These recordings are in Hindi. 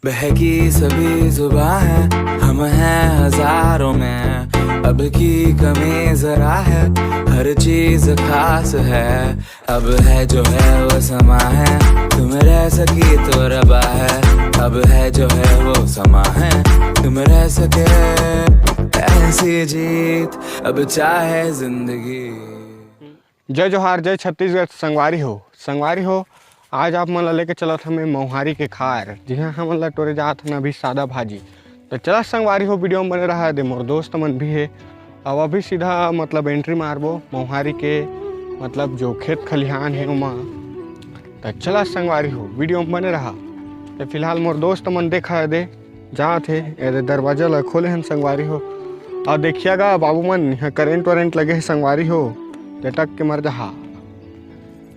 बहकी सभी जुबां है, हम हैं हजारों में। अब की कमी जरा है, हर चीज खास है। अब है जो है वो समा है, तुम रह सकी तो रबा है। अब है जो है वो समा है, तुम रह सके ऐसी जीत अब चाहे जिंदगी। जय जोहार, जय छत्तीसगढ़। संगवारी हो आज आप मन ला लेके चलत हमें मोहारी के खार। जी हाँ, हम ला टोरे जात हन अभी सादा भाजी। तो चला संगवारी हो, वीडियो में बने रहा दे। मोर दोस्त मन भी है। अब अभी सीधा मतलब एंट्री मारबो मोहारी के मतलब जो खेत खलिहान है उमा। तो चला संगवारी हो, वीडियो में बने रहा। तो फिलहाल मोर दोस्त मन देखा दे जात है, ये दरवाजा ला खोले हैं संगवारी हो। और देखिएगा बाबू मन, यहाँ करेंट वरेंट लगे है संगवारी हो, लटक के मर जहा।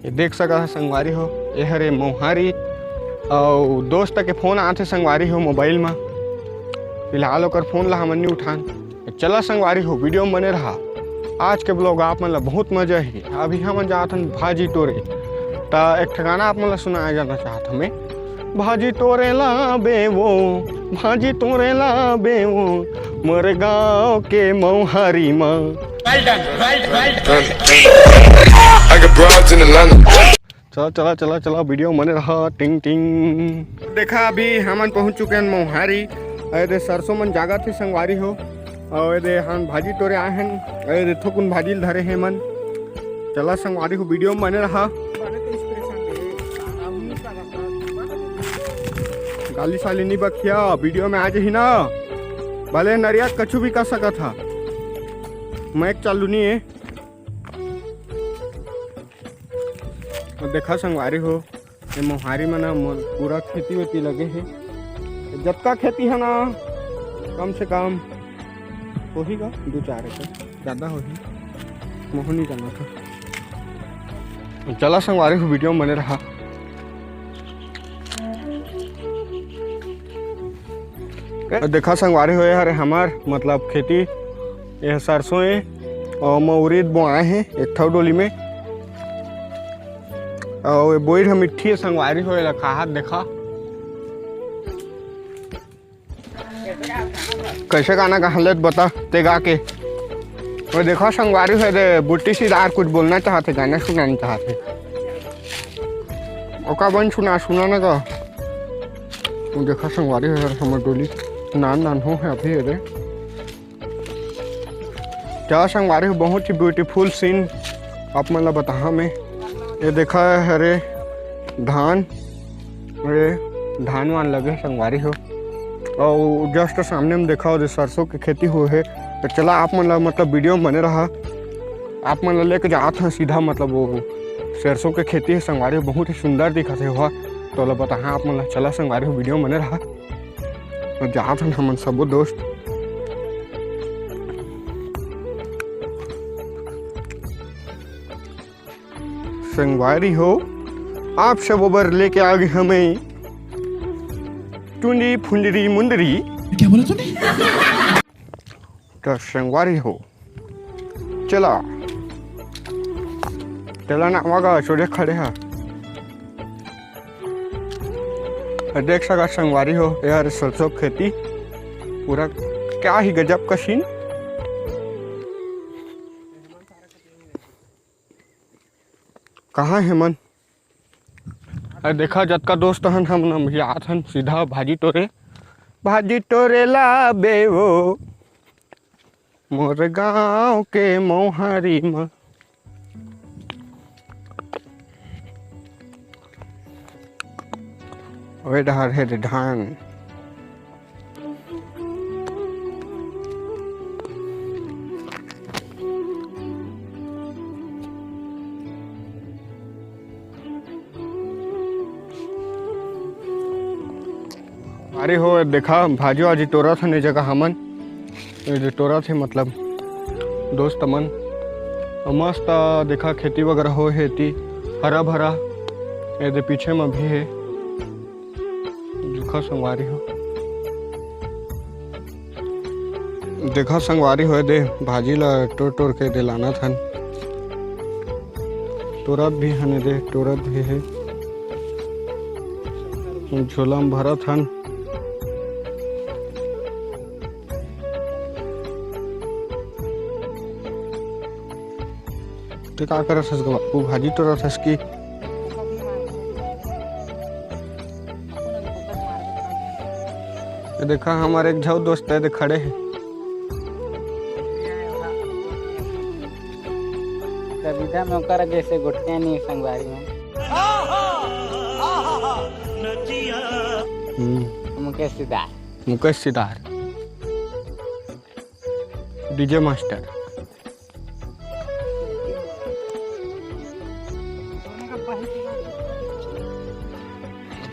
ये देख सका है संगवारी हो, ये हरे मोहारी। और दोस्त के फोन आते संगवारी हो मोबाइल में। फिलहाल ओकर फोन ला हमन नहीं उठान। चला संगवारी हो, वीडियो में बने रहा। आज के ब्लॉग आप मन ला बहुत मजा ही। अभी हम जात हन भाजी तोरे। तो एक ठिकाना आप मन ला सुनाया जाना चाहत हमें। भाजी तोरे ला बेवो, भाजी तोरे ला बेवो, मोर गाँव के मोहारी माँ। चला चला वीडियो मने रहा। टिंग टिंग देखा, अभी हमन पहुंच चुके हैं मोहारी। अरे सरसों मन जागा थे संगवारी हो। और ये हम भाजी तोरे आए हैं। अरे थोकुन भाजी धरे हैं मन। चला संगवारी हो, वीडियो में बने रहा। गाली साली नहीं बखिया, वीडियो में आज ही ना भले नरिया कछु भी कर सका था। मैक चालू नहीं है। और देखा संगवारी हो, ये मोहारी में ना पूरा खेती वेती लगे है। जतका खेती है ना कम से कम होही का 2-4 एकड़, ज़्यादा होही। मोह नहीं जाना था। चला संगवारी हो, वीडियो में बने रहा। देखा संगवारी हो, अरे हमार मतलब खेती यह सरसों है और उड़ीद बोआए हैं एक ठो डोली में। और बोईर हम मिट्टी है संगवारी हो, खाहत देखा कैसे गाना गा हालत बता ते गा के। और देखा संगवारी हो, दे बुट्टी सीधार कुछ बोलना चाहते, गाना सुनाना चाहते। ओका बन सुना ना का। देखा संगवारी हो, हमार डोली नान हो है अभी। अरे क्या संगवारी हो, बहुत ही ब्यूटीफुल सीन आप मन ला बता में। ये देखा है हरे धान, अरे धान वान लगे संगवारी हो। और जस्ट सामने में देखा हो सरसों की खेती हुए है। तो चला आप मन ला मतलब वीडियो में बने रहा। आप मन ला लेके जात हैं सीधा मतलब वो सरसों के खेती है संगवारी हो, बहुत ही सुंदर दिखा थे हुआ। तो ला बता आप मन ला, चला संगवारी हो, वीडियो में बने रहा। तो जात हैं हमन सबो दोस्त। संगवारी हो, आप सब ओबर लेके आ गए हमें टुंडी फुंडरी मुंदरी। क्या बोला तूने? तो संगवारी हो, चला ना आवागा छोड़े खड़े हैं। देख सका संगवारी हो, यार सरसों खेती पूरा क्या ही गजब का सीन। कहाँ है मन? अरे देखा जतका दोस्त हन हम याद हन सीधा भाजी तोरे ला बेवो, मोर गाँव के मोहारी माँ। वे डहर है धान। अरे हो, देखा भाजी वाजी तोरा था नहीं जगह हमन। ये तोरा थे मतलब दोस्त मन। मस्त देखा खेती वगैरह हो है, हरा भरा। ये पीछे में भी है, देखा संगवारी हो। देखा संगवारी हो, दे भाजी ला टोर के दे लाना था। तोरत भी है, दे तोरत भी है, झोला में भरत हन। ते का करत हस ग बापू भाजी तोड़त हस की ये देखा हमारे एक झव दोस्त है खड़े हैं कविता में ओकर जैसे गुटके नहीं संगवारी में मुकेश सितार डीजे मास्टर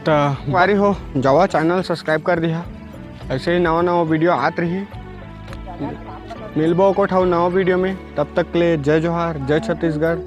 तो वारी हो जावा चैनल सब्सक्राइब कर दिया ऐसे ही नवा नवा वीडियो आत रही मिलबो को ठाऊ नवा वीडियो में तब तक के लिए जय जोहार जय छत्तीसगढ़।